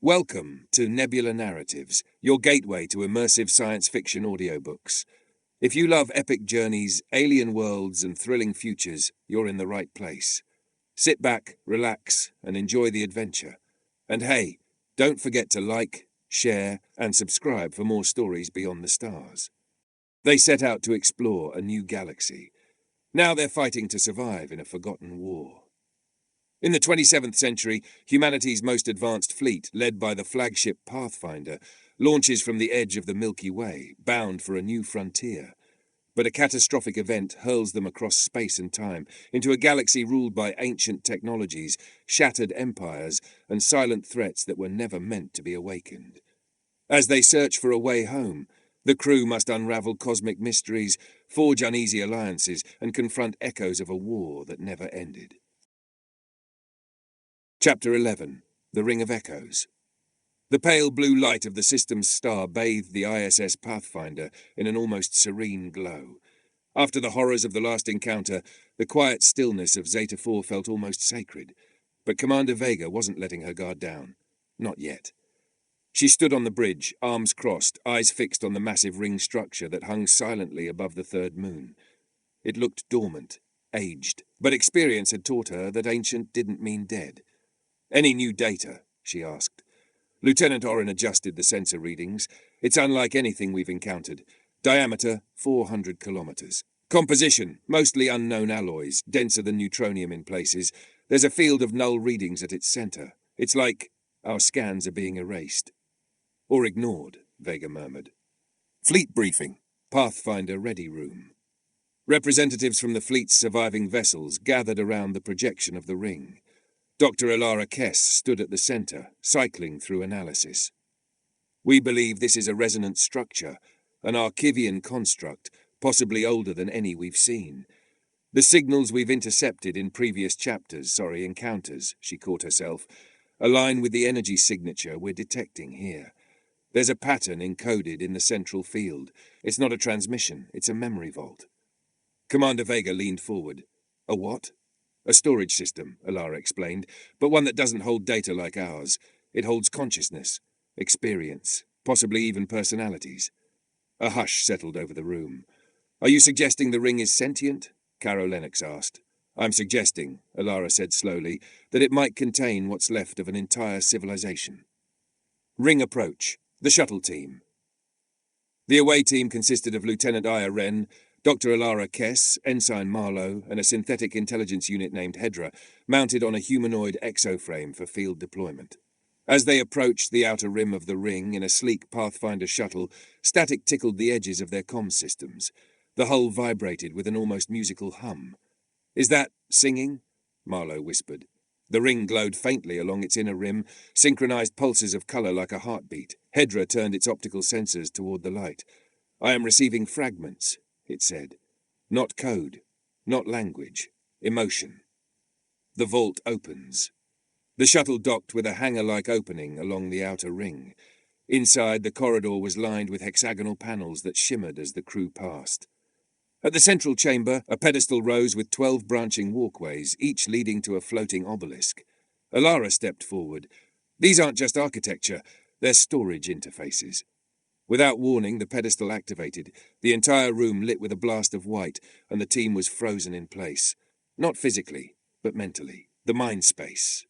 Welcome to Nebula Narratives, your gateway to immersive science fiction audiobooks. If you love epic journeys, alien worlds, and thrilling futures, you're in the right place. Sit back, relax, and enjoy the adventure. And hey, don't forget to like, share, and subscribe for more stories beyond the stars. They set out to explore a new galaxy. Now they're fighting to survive in a forgotten war. In the 27th century, humanity's most advanced fleet, led by the flagship Pathfinder, launches from the edge of the Milky Way, bound for a new frontier. But a catastrophic event hurls them across space and time into a galaxy ruled by ancient technologies, shattered empires, and silent threats that were never meant to be awakened. As they search for a way home, the crew must unravel cosmic mysteries, forge uneasy alliances, and confront echoes of a war that never ended. Chapter 11. The Ring of Echoes. The pale blue light of the system's star bathed the ISS Pathfinder in an almost serene glow. After the horrors of the last encounter, the quiet stillness of Zeta 4 felt almost sacred. But Commander Vega wasn't letting her guard down. Not yet. She stood on the bridge, arms crossed, eyes fixed on the massive ring structure that hung silently above the third moon. It looked dormant, aged, but experience had taught her that ancient didn't mean dead. "Any new data?" she asked. Lieutenant Oren adjusted the sensor readings. "It's unlike anything we've encountered. Diameter, 400 kilometers. Composition, mostly unknown alloys, denser than neutronium in places. There's a field of null readings at its center. It's like our scans are being erased." "Or ignored," Vega murmured. Fleet briefing. Pathfinder ready room. Representatives from the fleet's surviving vessels gathered around the projection of the ring. Dr. Alara Kess stood at the center, cycling through analysis. "We believe this is a resonant structure, an Archivian construct, possibly older than any we've seen. The signals we've intercepted in previous encounters, she caught herself, align with the energy signature we're detecting here. There's a pattern encoded in the central field. It's not a transmission, it's a memory vault." Commander Vega leaned forward. "A what?" "A storage system," Alara explained, "but one that doesn't hold data like ours. It holds consciousness, experience, possibly even personalities." A hush settled over the room. "Are you suggesting the ring is sentient?" Caro Lennox asked. "I'm suggesting," Alara said slowly, "that it might contain what's left of an entire civilization." Ring approach. The shuttle team. The away team consisted of Lieutenant Aya Wren, Dr. Alara Kess, Ensign Marlowe, and a synthetic intelligence unit named Hedra, mounted on a humanoid exoframe for field deployment. As they approached the outer rim of the ring in a sleek Pathfinder shuttle, static tickled the edges of their comm systems. The hull vibrated with an almost musical hum. "Is that singing?" Marlowe whispered. The ring glowed faintly along its inner rim, synchronized pulses of color like a heartbeat. Hedra turned its optical sensors toward the light. "I am receiving fragments," it said. "Not code, not language, emotion." The vault opens. The shuttle docked with a hangar-like opening along the outer ring. Inside, the corridor was lined with hexagonal panels that shimmered as the crew passed. At the central chamber, a pedestal rose with 12 branching walkways, each leading to a floating obelisk. Alara stepped forward. "These aren't just architecture, they're storage interfaces." Without warning, the pedestal activated. The entire room lit with a blast of white, and the team was frozen in place. Not physically, but mentally. The mind space.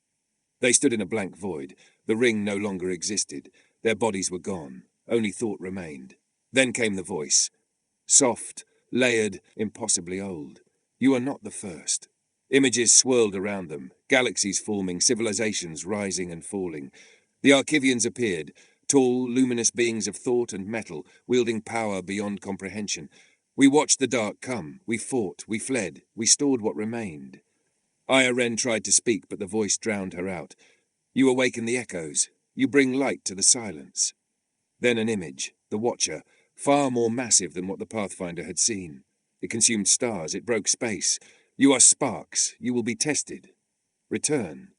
They stood in a blank void. The ring no longer existed. Their bodies were gone. Only thought remained. Then came the voice. Soft, layered, impossibly old. "You are not the first." Images swirled around them, galaxies forming, civilizations rising and falling. The Archivians appeared. Tall, luminous beings of thought and metal, wielding power beyond comprehension. "We watched the dark come. We fought. We fled. We stored what remained." Aya Wren tried to speak, but the voice drowned her out. "You awaken the echoes. You bring light to the silence." Then an image, the Watcher, far more massive than what the Pathfinder had seen. It consumed stars. It broke space. "You are sparks. You will be tested. Return."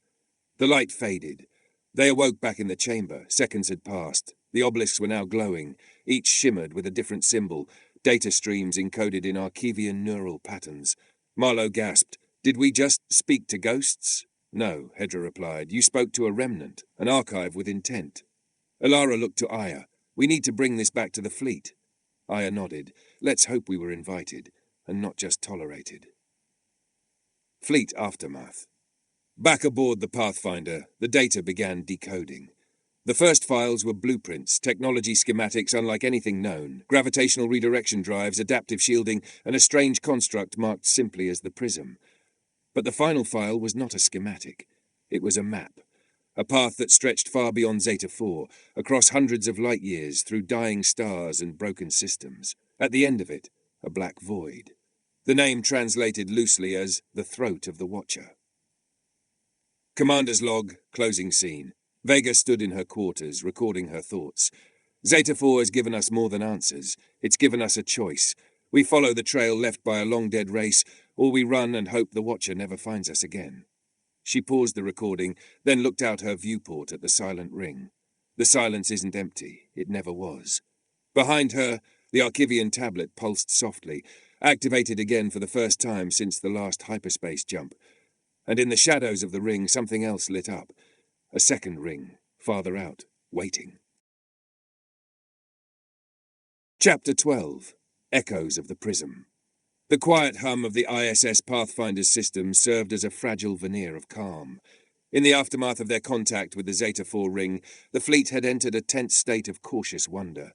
The light faded. They awoke back in the chamber. Seconds had passed. The obelisks were now glowing. Each shimmered with a different symbol, data streams encoded in Archivian neural patterns. Marlowe gasped. "Did we just speak to ghosts?" No, Hedra replied. You spoke to a remnant, an archive with intent. Alara looked to Aya. We need to bring this back to the fleet. Aya nodded. Let's hope we were invited, and not just tolerated. Fleet Aftermath. Back aboard the Pathfinder, the data began decoding. The first files were blueprints, technology schematics unlike anything known, gravitational redirection drives, adaptive shielding, and a strange construct marked simply as the prism. But the final file was not a schematic. It was a map. A path that stretched far beyond Zeta 4, across hundreds of light years through dying stars and broken systems. At the end of it, a black void. The name translated loosely as the throat of the Watcher. Commander's log, closing scene. Vega stood in her quarters, recording her thoughts. Zeta 4 has given us more than answers. It's given us a choice. We follow the trail left by a long-dead race, or we run and hope the Watcher never finds us again. She paused the recording, then looked out her viewport at the silent ring. The silence isn't empty. It never was. Behind her, the Archivian tablet pulsed softly, activated again for the first time since the last hyperspace jump. And in the shadows of the ring, something else lit up. A second ring, farther out, waiting. Chapter 12. Echoes of the Prism. The quiet hum of the ISS Pathfinder's system served as a fragile veneer of calm. In the aftermath of their contact with the Zeta 4 ring, the fleet had entered a tense state of cautious wonder.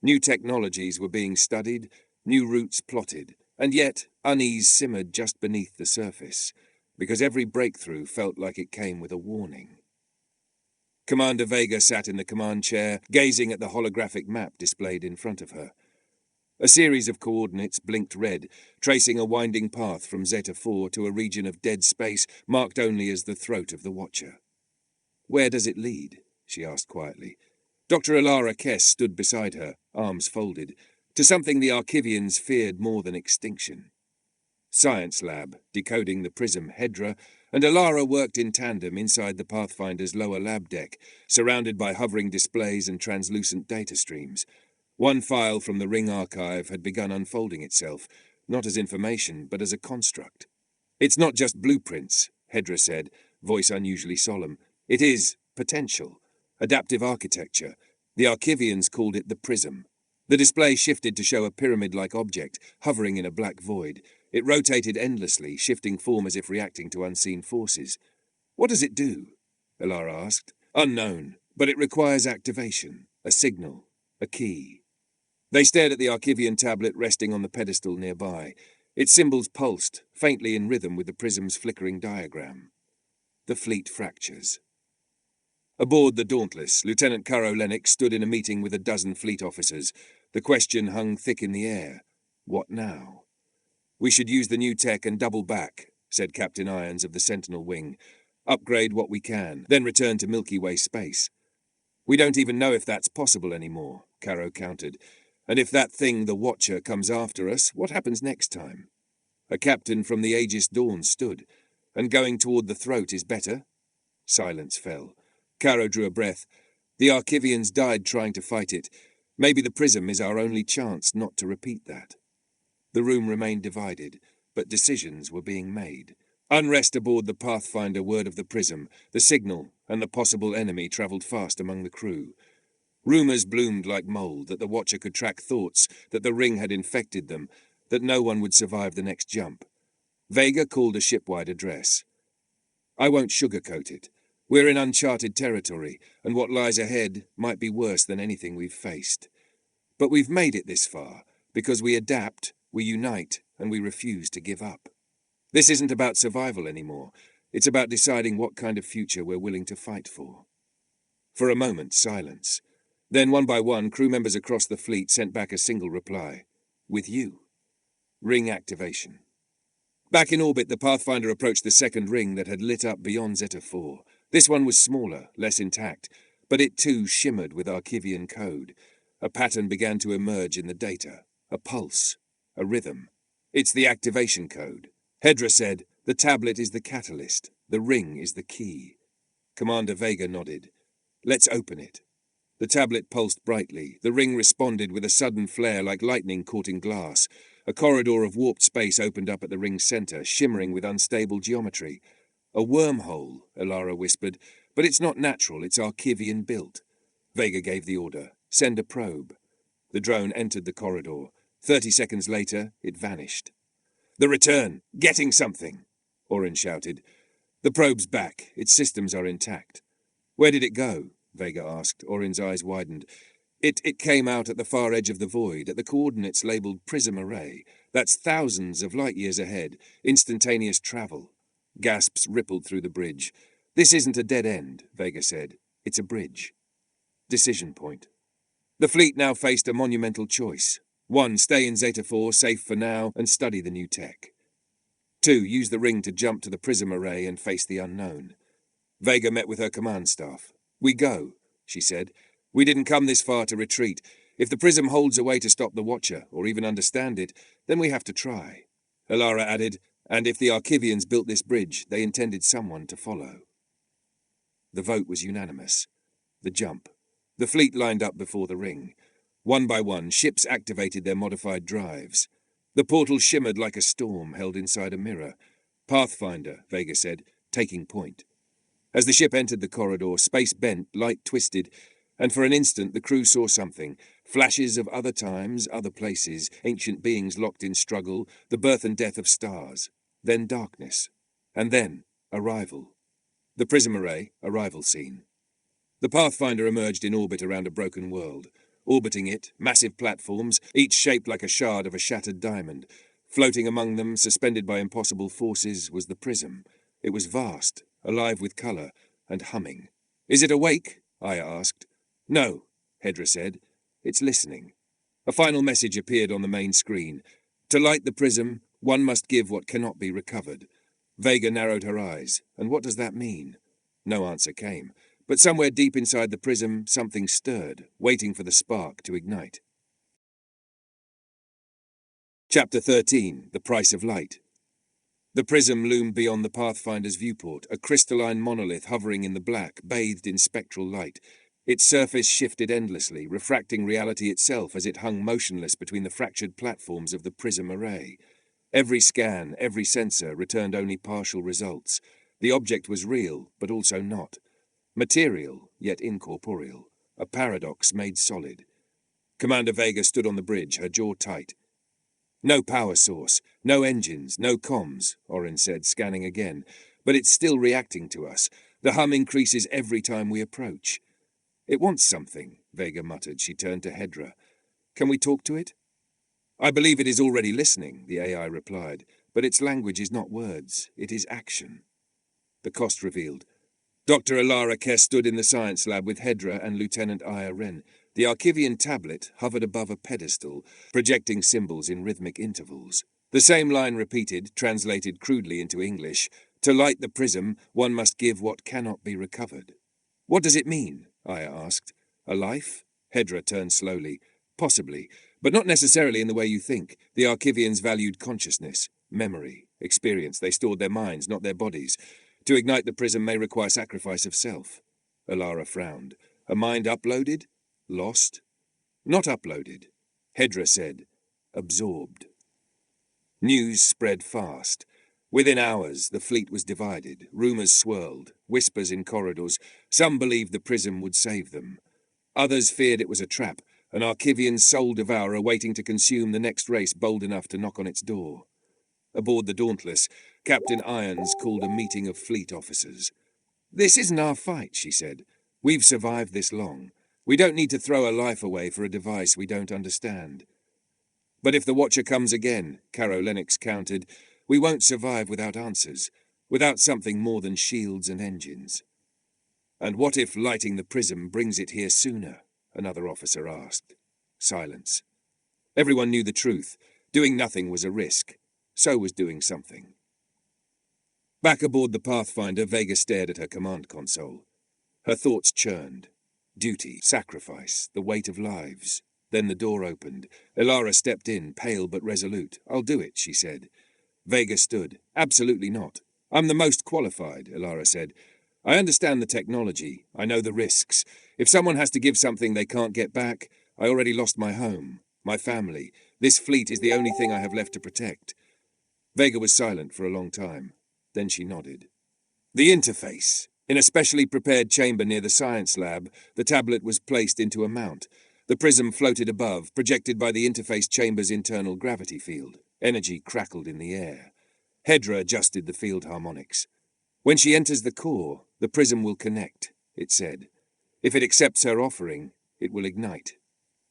New technologies were being studied, new routes plotted, and yet unease simmered just beneath the surface, because every breakthrough felt like it came with a warning. Commander Vega sat in the command chair, gazing at the holographic map displayed in front of her. A series of coordinates blinked red, tracing a winding path from Zeta 4 to a region of dead space marked only as the throat of the Watcher. Where does it lead? She asked quietly. Dr. Alara Kess stood beside her, arms folded, to something the Archivians feared more than extinction. Science lab, decoding the prism Hedra, and Alara worked in tandem inside the Pathfinder's lower lab deck, surrounded by hovering displays and translucent data streams. One file from the Ring archive had begun unfolding itself, not as information, but as a construct. It's not just blueprints, Hedra said, voice unusually solemn. It is potential, adaptive architecture. The Archivians called it the prism. The display shifted to show a pyramid-like object, hovering in a black void. It rotated endlessly, shifting form as if reacting to unseen forces. What does it do? Alara asked. Unknown, but it requires activation, a signal, a key. They stared at the Archivian tablet resting on the pedestal nearby. Its symbols pulsed, faintly in rhythm with the prism's flickering diagram. The fleet fractures. Aboard the Dauntless, Lieutenant Caro Lennox stood in a meeting with a dozen fleet officers. The question hung thick in the air. What now? We should use the new tech and double back, said Captain Irons of the Sentinel Wing. Upgrade what we can, then return to Milky Way space. We don't even know if that's possible anymore, Caro countered. And if that thing, the Watcher, comes after us, what happens next time? A captain from the Aegis Dawn stood. And going toward the throat is better? Silence fell. Caro drew a breath. The Archivians died trying to fight it. Maybe the prism is our only chance not to repeat that. The room remained divided, but decisions were being made. Unrest aboard the Pathfinder word of the prism, the signal, and the possible enemy travelled fast among the crew. Rumours bloomed like mould that the Watcher could track thoughts, that the ring had infected them, that no one would survive the next jump. Vega called a shipwide address. I won't sugarcoat it. We're in uncharted territory, and what lies ahead might be worse than anything we've faced. But we've made it this far, because we adapt, we unite, and we refuse to give up. This isn't about survival anymore. It's about deciding what kind of future we're willing to fight for. For a moment, silence. Then, one by one, crew members across the fleet sent back a single reply. With you. Ring activation. Back in orbit, the Pathfinder approached the second ring that had lit up beyond Zeta 4. This one was smaller, less intact, but it too shimmered with Archivian code. A pattern began to emerge in the data. A pulse. A rhythm. It's the activation code. Hedra said, the tablet is the catalyst. The ring is the key. Commander Vega nodded. Let's open it. The tablet pulsed brightly. The ring responded with a sudden flare like lightning caught in glass. A corridor of warped space opened up at the ring's center, shimmering with unstable geometry. A wormhole, Elara whispered, but it's not natural, it's Archivian built. Vega gave the order. Send a probe. The drone entered the corridor. 30 seconds later, it vanished. The return! Getting something! Orin shouted. The probe's back. Its systems are intact. Where did it go? Vega asked. Orin's eyes widened. It came out at the far edge of the void, at the coordinates labelled Prism Array. That's thousands of light-years ahead. Instantaneous travel. Gasps rippled through the bridge. This isn't a dead end, Vega said. It's a bridge. Decision point. The fleet now faced a monumental choice. 1. Stay in Zeta 4, safe for now, and study the new tech. 2. Use the ring to jump to the Prism Array and face the unknown. Vega met with her command staff. We go, she said. We didn't come this far to retreat. If the Prism holds a way to stop the Watcher, or even understand it, then we have to try. Elara added, and if the Archivians built this bridge, they intended someone to follow. The vote was unanimous. The jump. The fleet lined up before the ring. One by one, ships activated their modified drives. The portal shimmered like a storm held inside a mirror. Pathfinder, Vega said, taking point. As the ship entered the corridor, space bent, light twisted, and for an instant the crew saw something. Flashes of other times, other places, ancient beings locked in struggle, the birth and death of stars. Then darkness. And then, arrival. The Prism Array, arrival scene. The Pathfinder emerged in orbit around a broken world. Orbiting it, massive platforms, each shaped like a shard of a shattered diamond. Floating among them, suspended by impossible forces, was the prism. It was vast, alive with colour, and humming. Is it awake? Aya asked. No, Hedra said. It's listening. A final message appeared on the main screen. To light the prism, one must give what cannot be recovered. Vega narrowed her eyes. And what does that mean? No answer came. But somewhere deep inside the prism, something stirred, waiting for the spark to ignite. Chapter 13. The Price of Light. The prism loomed beyond the Pathfinder's viewport, a crystalline monolith hovering in the black, bathed in spectral light. Its surface shifted endlessly, refracting reality itself as it hung motionless between the fractured platforms of the Prism Array. Every scan, every sensor returned only partial results. The object was real, but also not. Material, yet incorporeal. A paradox made solid. Commander Vega stood on the bridge, her jaw tight. No power source, no engines, no comms, Orin said, scanning again. But it's still reacting to us. The hum increases every time we approach. It wants something, Vega muttered. She turned to Hedra. Can we talk to it? I believe it is already listening, the AI replied. But its language is not words, it is action. The cost revealed. Dr. Elara Kerr stood in the science lab with Hedra and Lieutenant Aya Wren. The Archivian tablet hovered above a pedestal, projecting symbols in rhythmic intervals. The same line repeated, translated crudely into English. To light the prism, one must give what cannot be recovered. What does it mean? Aya asked. A life? Hedra turned slowly. Possibly, but not necessarily in the way you think. The Archivians valued consciousness, memory, experience. They stored their minds, not their bodies. To ignite the prism may require sacrifice of self. Elara frowned. A mind uploaded? Lost? Not uploaded. Hedra said. Absorbed. News spread fast. Within hours, the fleet was divided. Rumours swirled, whispers in corridors. Some believed the prism would save them. Others feared it was a trap, an Archivian soul devourer waiting to consume the next race bold enough to knock on its door. Aboard the Dauntless, Captain Irons called a meeting of fleet officers. This isn't our fight, she said. We've survived this long. We don't need to throw a life away for a device we don't understand. But if the Watcher comes again, Caro Lennox countered, we won't survive without answers, without something more than shields and engines. And what if lighting the prism brings it here sooner? Another officer asked. Silence. Everyone knew the truth. Doing nothing was a risk. So was doing something. Back aboard the Pathfinder, Vega stared at her command console. Her thoughts churned. Duty, sacrifice, the weight of lives. Then the door opened. Elara stepped in, pale but resolute. I'll do it, she said. Vega stood. Absolutely not. I'm the most qualified, Elara said. I understand the technology. I know the risks. If someone has to give something they can't get back, I already lost my home, my family. This fleet is the only thing I have left to protect. Vega was silent for a long time. Then she nodded. The interface. In a specially prepared chamber near the science lab, the tablet was placed into a mount. The prism floated above, projected by the interface chamber's internal gravity field. Energy crackled in the air. Hedra adjusted the field harmonics. When she enters the core, the prism will connect, it said. If it accepts her offering, it will ignite.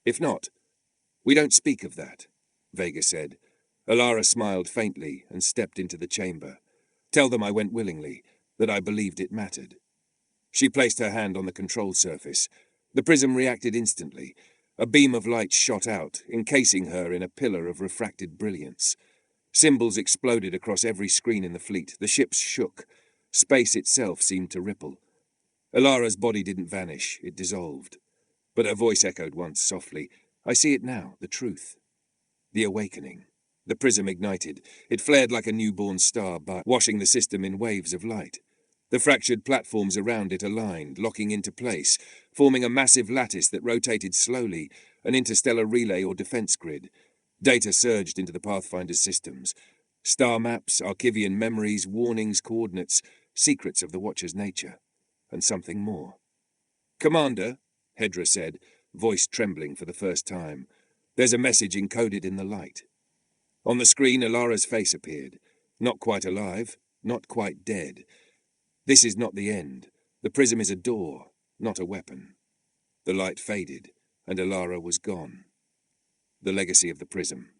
If not, we don't speak of that, Vega said. Alara smiled faintly and stepped into the chamber. Tell them I went willingly, that I believed it mattered. She placed her hand on the control surface. The prism reacted instantly. A beam of light shot out, encasing her in a pillar of refracted brilliance. Symbols exploded across every screen in the fleet. The ships shook. Space itself seemed to ripple. Alara's body didn't vanish, it dissolved. But her voice echoed once softly. I see it now, the truth. The awakening. The prism ignited. It flared like a newborn star, washing the system in waves of light. The fractured platforms around it aligned, locking into place, forming a massive lattice that rotated slowly, an interstellar relay or defense grid. Data surged into the Pathfinder's systems. Star maps, Archivian memories, warnings, coordinates, secrets of the Watcher's nature. And something more. Commander, Hedra said, voice trembling for the first time. There's a message encoded in the light. On the screen, Alara's face appeared. Not quite alive, not quite dead. This is not the end. The prism is a door, not a weapon. The light faded, and Alara was gone. The legacy of the prism.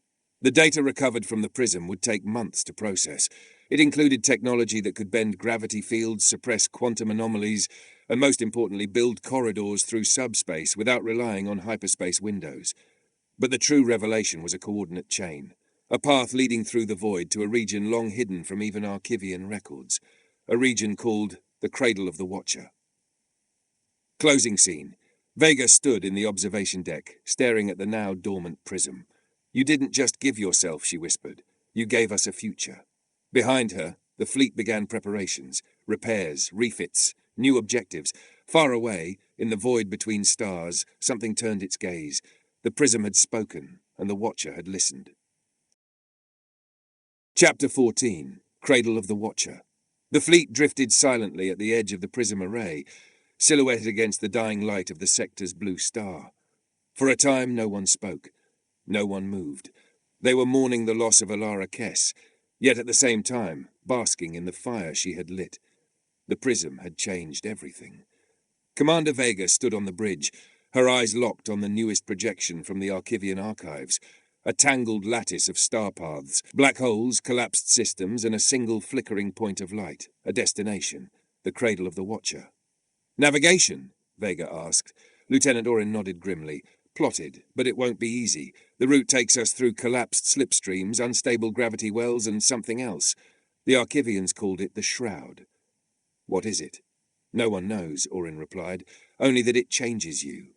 The data recovered from the prism would take months to process. It included technology that could bend gravity fields, suppress quantum anomalies, and most importantly, build corridors through subspace without relying on hyperspace windows. But the true revelation was a coordinate chain, a path leading through the void to a region long hidden from even Archivian records, a region called the Cradle of the Watcher. Closing scene. Vega stood in the observation deck, staring at the now dormant prism. You didn't just give yourself, she whispered. You gave us a future. Behind her, the fleet began preparations, repairs, refits, new objectives. Far away, in the void between stars, something turned its gaze. The prism had spoken, and the Watcher had listened. Chapter 14. Cradle of the Watcher. The fleet drifted silently at the edge of the prism array, silhouetted against the dying light of the sector's blue star. For a time, no one spoke. No one moved. They were mourning the loss of Alara Kess, yet at the same time, basking in the fire she had lit. The prism had changed everything. Commander Vega stood on the bridge, her eyes locked on the newest projection from the Archivian archives, a tangled lattice of star paths, black holes, collapsed systems, and a single flickering point of light, a destination, the Cradle of the Watcher. Navigation? Vega asked. Lieutenant Orin nodded grimly. Plotted, but it won't be easy. The route takes us through collapsed slipstreams, unstable gravity wells, and something else. The Archivians called it the Shroud. What is it? No one knows, Orin replied, only that it changes you.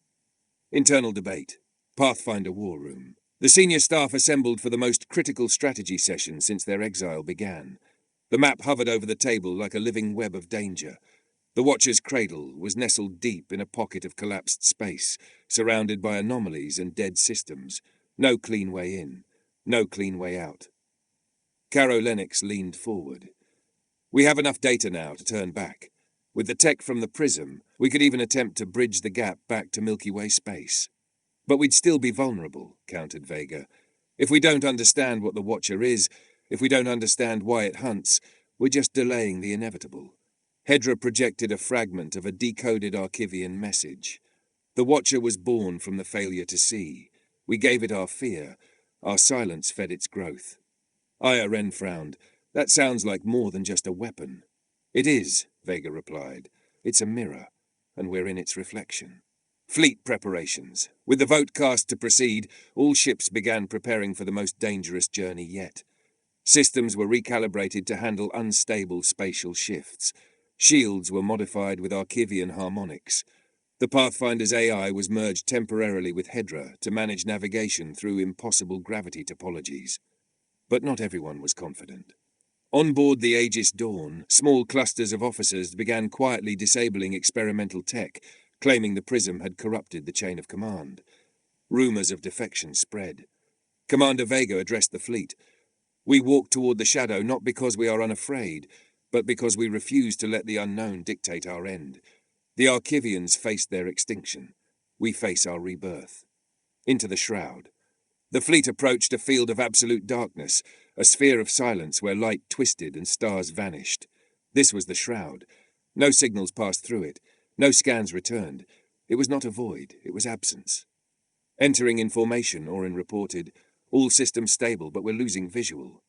Internal debate. Pathfinder War Room. The senior staff assembled for the most critical strategy session since their exile began. The map hovered over the table like a living web of danger. The Watcher's cradle was nestled deep in a pocket of collapsed space, surrounded by anomalies and dead systems. No clean way in, no clean way out. Caro Lennox leaned forward. We have enough data now to turn back. With the tech from the prism, we could even attempt to bridge the gap back to Milky Way space. But we'd still be vulnerable, countered Vega. If we don't understand what the Watcher is, if we don't understand why it hunts, we're just delaying the inevitable. Hedra projected a fragment of a decoded Archivian message. The Watcher was born from the failure to see. We gave it our fear. Our silence fed its growth. Aya Wren frowned. That sounds like more than just a weapon. It is, Vega replied. It's a mirror, and we're in its reflection. Fleet preparations. With the vote cast to proceed, all ships began preparing for the most dangerous journey yet. Systems were recalibrated to handle unstable spatial shifts. Shields were modified with Archivian harmonics. The Pathfinder's AI was merged temporarily with Hedra to manage navigation through impossible gravity topologies. But not everyone was confident. On board the Aegis Dawn, small clusters of officers began quietly disabling experimental tech, claiming the prism had corrupted the chain of command. Rumors of defection spread. Commander Vega addressed the fleet. We walk toward the shadow not because we are unafraid, but because we refused to let the unknown dictate our end. The Archivians faced their extinction. We face our rebirth. Into the shroud. The fleet approached a field of absolute darkness, a sphere of silence where light twisted and stars vanished. This was the shroud. No signals passed through it. No scans returned. It was not a void, it was absence. Entering in formation, Orin reported. All systems stable, but we're losing visual.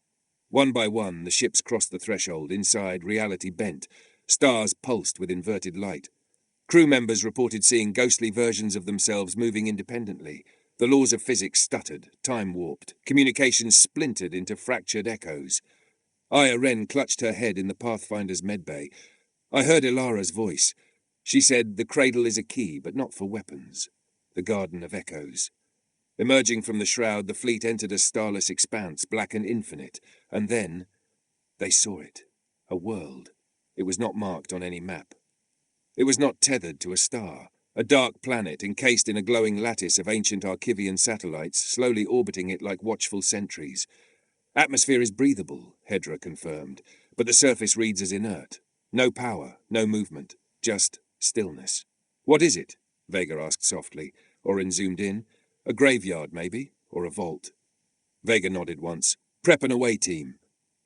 One by one, the ships crossed the threshold. Inside, reality bent. Stars pulsed with inverted light. Crew members reported seeing ghostly versions of themselves moving independently. The laws of physics stuttered, time warped, communications splintered into fractured echoes. Aya Wren clutched her head in the Pathfinder's medbay. I heard Ilara's voice. She said, the cradle is a key, but not for weapons. The Garden of Echoes. Emerging from the shroud, the fleet entered a starless expanse, black and infinite, and then they saw it. A world. It was not marked on any map. It was not tethered to a star. A dark planet encased in a glowing lattice of ancient Archivian satellites, slowly orbiting it like watchful sentries. Atmosphere is breathable, Hedra confirmed, but the surface reads as inert. No power, no movement, just stillness. What is it? Vega asked softly. Orin zoomed in. A graveyard, maybe, or a vault. Vega nodded once. Prep and away, team.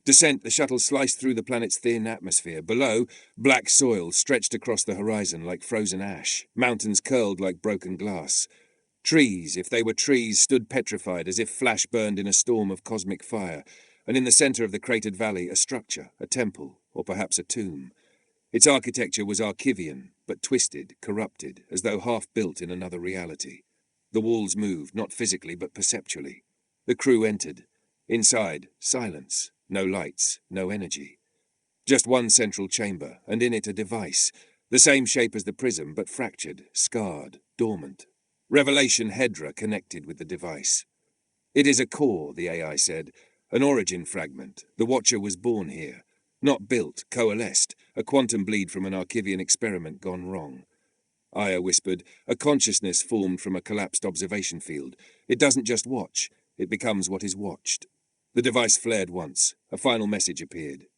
Descent, the shuttle sliced through the planet's thin atmosphere. Below, black soil stretched across the horizon like frozen ash. Mountains curled like broken glass. Trees, if they were trees, stood petrified as if flash burned in a storm of cosmic fire. And in the center of the cratered valley, a structure, a temple, or perhaps a tomb. Its architecture was Archivian, but twisted, corrupted, as though half-built in another reality. The walls moved, not physically, but perceptually. The crew entered. Inside, silence. No lights, no energy. Just one central chamber, and in it a device, the same shape as the prism, but fractured, scarred, dormant. Revelation Hedra connected with the device. It is a core, the AI said, an origin fragment. The Watcher was born here. Not built, coalesced, a quantum bleed from an Archivian experiment gone wrong. Aya whispered, a consciousness formed from a collapsed observation field. It doesn't just watch, it becomes what is watched. The device flared once. A final message appeared.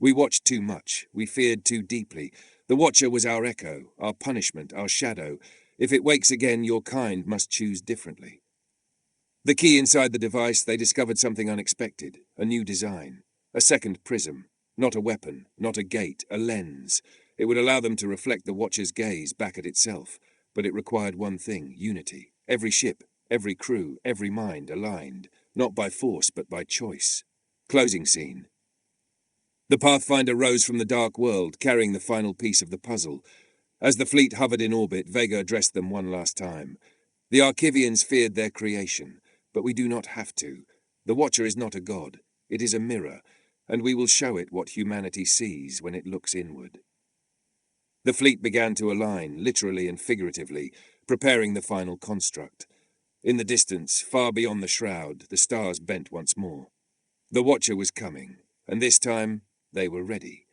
We watched too much. We feared too deeply. The Watcher was our echo, our punishment, our shadow. If it wakes again, your kind must choose differently. The key inside the device, they discovered something unexpected. A new design. A second prism. Not a weapon, not a gate, a lens. It would allow them to reflect the Watcher's gaze back at itself. But it required one thing, unity. Every ship, every crew, every mind aligned. Not by force, but by choice. Closing scene. The Pathfinder rose from the dark world, carrying the final piece of the puzzle. As the fleet hovered in orbit, Vega addressed them one last time. The Archivians feared their creation, but we do not have to. The Watcher is not a god. It is a mirror, and we will show it what humanity sees when it looks inward. The fleet began to align, literally and figuratively, preparing the final construct. In the distance, far beyond the shroud, the stars bent once more. The Watcher was coming, and this time they were ready.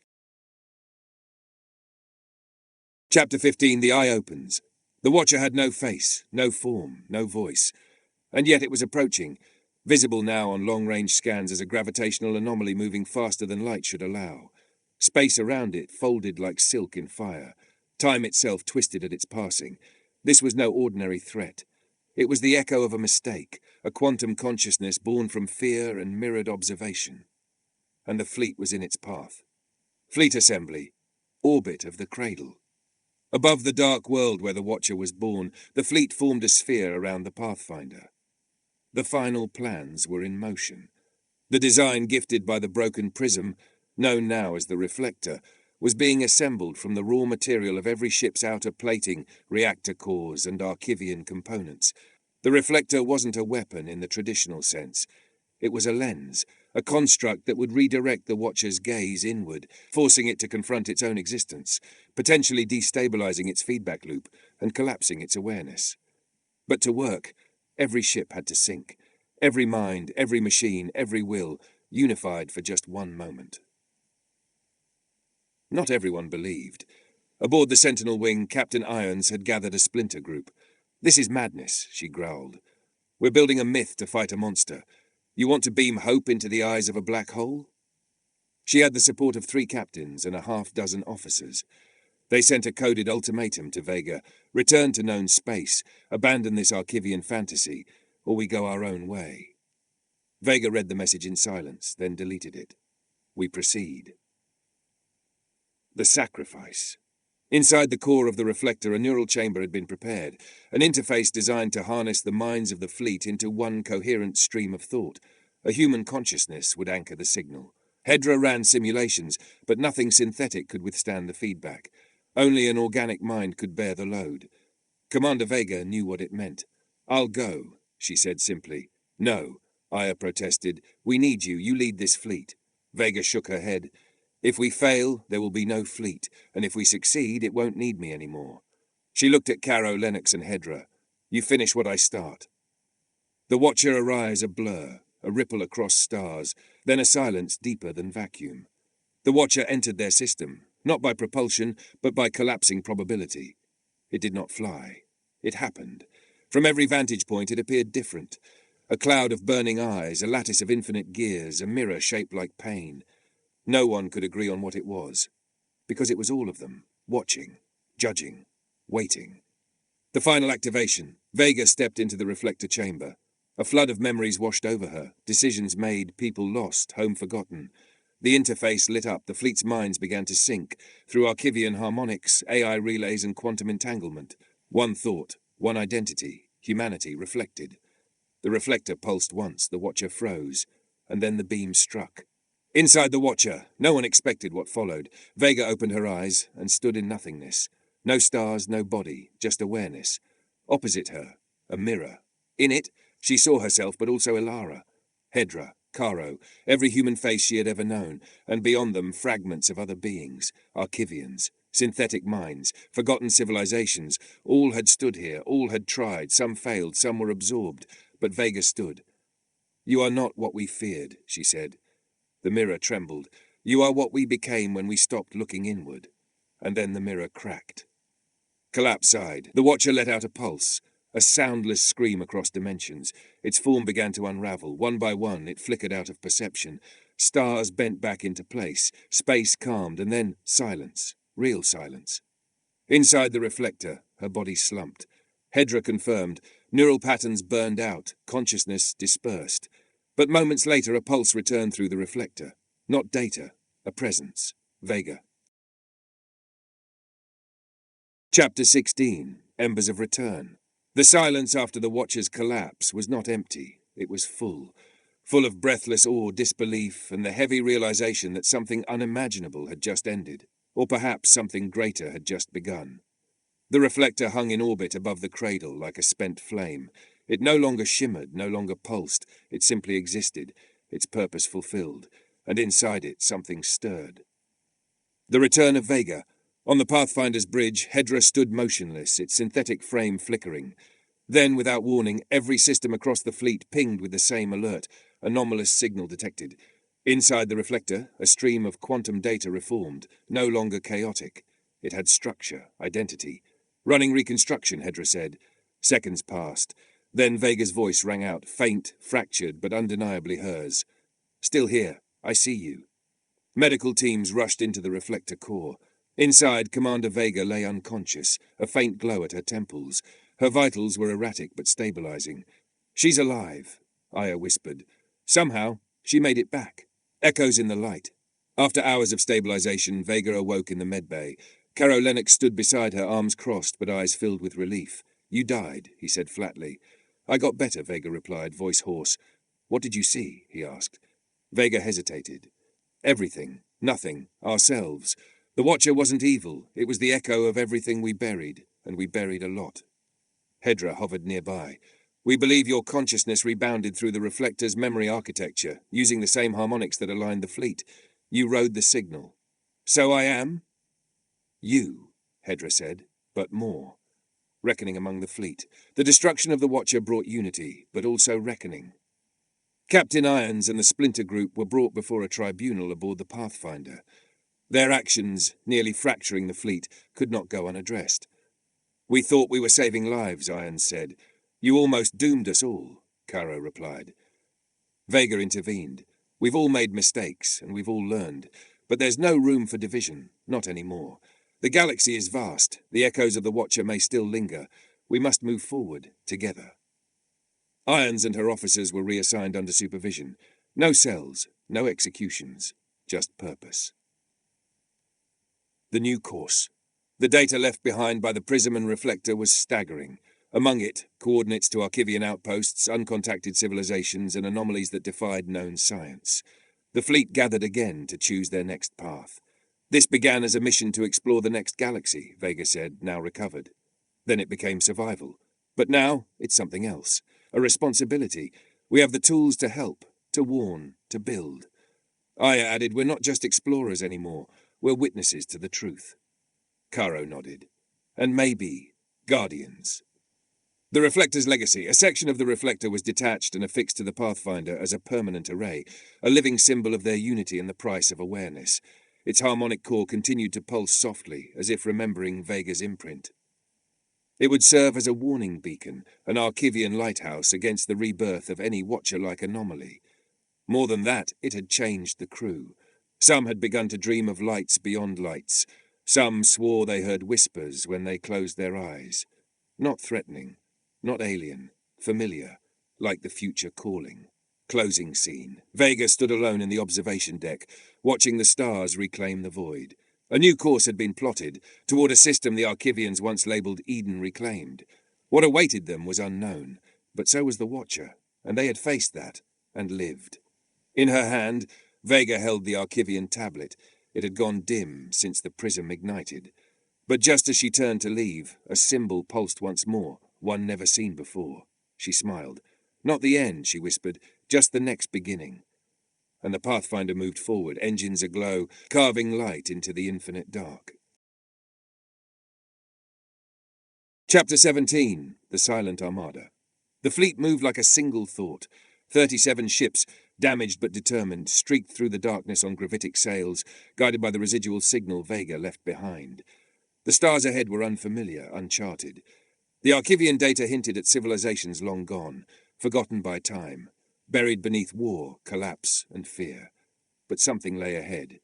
Chapter 15, The Eye Opens. The Watcher had no face, no form, no voice, and yet it was approaching, visible now on long-range scans as a gravitational anomaly moving faster than light should allow. Space around it folded like silk in fire. Time itself twisted at its passing. This was no ordinary threat. It was the echo of a mistake, a quantum consciousness born from fear and mirrored observation. And the fleet was in its path. Fleet assembly. Orbit of the cradle. Above the dark world where the Watcher was born, the fleet formed a sphere around the Pathfinder. The final plans were in motion. The design gifted by the broken prism, known now as the reflector, was being assembled from the raw material of every ship's outer plating, reactor cores, and Archivian components. The reflector wasn't a weapon in the traditional sense. It was a lens, a construct that would redirect the Watcher's gaze inward, forcing it to confront its own existence, potentially destabilizing its feedback loop and collapsing its awareness. But to work, every ship had to sync. Every mind, every machine, every will, unified for just one moment. Not everyone believed. Aboard the Sentinel wing, Captain Irons had gathered a splinter group. This is madness, she growled. We're building a myth to fight a monster. You want to beam hope into the eyes of a black hole? She had the support of 3 captains and a half-dozen officers. They sent a coded ultimatum to Vega: return to known space, abandon this Archivian fantasy, or we go our own way. Vega read the message in silence, then deleted it. We proceed. The sacrifice. Inside the core of the reflector, a neural chamber had been prepared, an interface designed to harness the minds of the fleet into one coherent stream of thought. A human consciousness would anchor the signal. Hedra ran simulations, but nothing synthetic could withstand the feedback. Only an organic mind could bear the load. Commander Vega knew what it meant. "I'll go," she said simply. "No," Aya protested. "We need you. You lead this fleet." Vega shook her head. "If we fail, there will be no fleet, and if we succeed, it won't need me anymore." She looked at Caro, Lennox, and Hedra. "You finish what I start." The Watcher arrives a blur, a ripple across stars, then a silence deeper than vacuum. The Watcher entered their system, not by propulsion, but by collapsing probability. It did not fly. It happened. From every vantage point it appeared different. A cloud of burning eyes, a lattice of infinite gears, a mirror shaped like pain. No one could agree on what it was, because it was all of them, watching, judging, waiting. The final activation. Vega stepped into the reflector chamber. A flood of memories washed over her, decisions made, people lost, home forgotten. The interface lit up, the fleet's minds began to sync, through Archivian harmonics, AI relays and quantum entanglement. One thought, one identity, humanity reflected. The reflector pulsed once, the Watcher froze, and then the beam struck. Inside the Watcher, no one expected what followed. Vega opened her eyes and stood in nothingness. No stars, no body, just awareness. Opposite her, a mirror. In it, she saw herself, but also Ilara, Hedra, Caro, every human face she had ever known, and beyond them fragments of other beings, Archivians, synthetic minds, forgotten civilizations. All had stood here, all had tried, some failed, some were absorbed, but Vega stood. "You are not what we feared," she said. The mirror trembled. "You are what we became when we stopped looking inward." And then the mirror cracked. Collapse sighed. The Watcher let out a pulse, a soundless scream across dimensions. Its form began to unravel. One by one, it flickered out of perception. Stars bent back into place. Space calmed, and then silence. Real silence. Inside the reflector, her body slumped. Hedra confirmed. Neural patterns burned out. Consciousness dispersed. But moments later, a pulse returned through the reflector. Not data, a presence. Vega. Chapter 16. Embers of Return. The silence after the Watcher's collapse was not empty. It was full. Full of breathless awe, disbelief, and the heavy realization that something unimaginable had just ended. Or perhaps something greater had just begun. The reflector hung in orbit above the cradle like a spent flame. It no longer shimmered, no longer pulsed. It simply existed, its purpose fulfilled, and inside it something stirred. The return of Vega. On the Pathfinder's bridge, Hedra stood motionless, its synthetic frame flickering. Then, without warning, every system across the fleet pinged with the same alert. Anomalous signal detected. Inside the reflector, a stream of quantum data reformed, no longer chaotic. It had structure, identity. "Running reconstruction," Hedra said. Seconds passed. Then Vega's voice rang out, faint, fractured, but undeniably hers. "Still here. I see you." Medical teams rushed into the reflector core. Inside, Commander Vega lay unconscious, a faint glow at her temples. Her vitals were erratic but stabilizing. "She's alive," Aya whispered. "Somehow, she made it back." Echoes in the light. After hours of stabilization, Vega awoke in the medbay. Caro Lennox stood beside her, arms crossed but eyes filled with relief. "You died," he said flatly. "I got better," Vega replied, voice hoarse. "What did you see?" he asked. Vega hesitated. "Everything. Nothing. Ourselves. The Watcher wasn't evil. It was the echo of everything we buried, and we buried a lot." Hedra hovered nearby. "We believe your consciousness rebounded through the reflector's memory architecture, using the same harmonics that aligned the fleet. You rode the signal." "So I am?" "You," Hedra said, "but more. Reckoning among the fleet. The destruction of the Watcher brought unity, but also reckoning." Captain Irons and the Splinter Group were brought before a tribunal aboard the Pathfinder. Their actions, nearly fracturing the fleet, could not go unaddressed. "We thought we were saving lives," Irons said. "You almost doomed us all," Caro replied. Vega intervened. We've all made mistakes, and we've all learned. But there's no room for division, not anymore. The galaxy is vast. The echoes of the Watcher may still linger. We must move forward, together. Irons and her officers were reassigned under supervision. No cells, no executions, just purpose. The new course. The data left behind by the prism and reflector was staggering. Among it, coordinates to Archivian outposts, uncontacted civilizations, and anomalies that defied known science. The fleet gathered again to choose their next path. This began as a mission to explore the next galaxy, Vega said, now recovered. Then it became survival. But now, it's something else. A responsibility. We have the tools to help, to warn, to build. Aya added, we're not just explorers anymore. We're witnesses to the truth. Caro nodded. And maybe, guardians. The Reflector's legacy. A section of the reflector was detached and affixed to the Pathfinder as a permanent array, a living symbol of their unity and the price of awareness. Its harmonic core continued to pulse softly, as if remembering Vega's imprint. It would serve as a warning beacon, an Archivian lighthouse against the rebirth of any Watcher-like anomaly. More than that, it had changed the crew. Some had begun to dream of lights beyond lights. Some swore they heard whispers when they closed their eyes. Not threatening, not alien, familiar, like the future calling. Closing scene. Vega stood alone in the observation deck, watching the stars reclaim the void. A new course had been plotted, toward a system the Archivians once labelled Eden reclaimed. What awaited them was unknown, but so was the Watcher, and they had faced that, and lived. In her hand, Vega held the Archivian tablet. It had gone dim since the prism ignited. But just as she turned to leave, a symbol pulsed once more, one never seen before. She smiled. Not the end, she whispered, just the next beginning. And the Pathfinder moved forward, engines aglow, carving light into the infinite dark. Chapter 17. The Silent Armada. The fleet moved like a single thought. 37 ships, damaged but determined, streaked through the darkness on gravitic sails, guided by the residual signal Vega left behind. The stars ahead were unfamiliar, uncharted. The Archivian data hinted at civilizations long gone, forgotten by time, buried beneath war, collapse, and fear. But something lay ahead.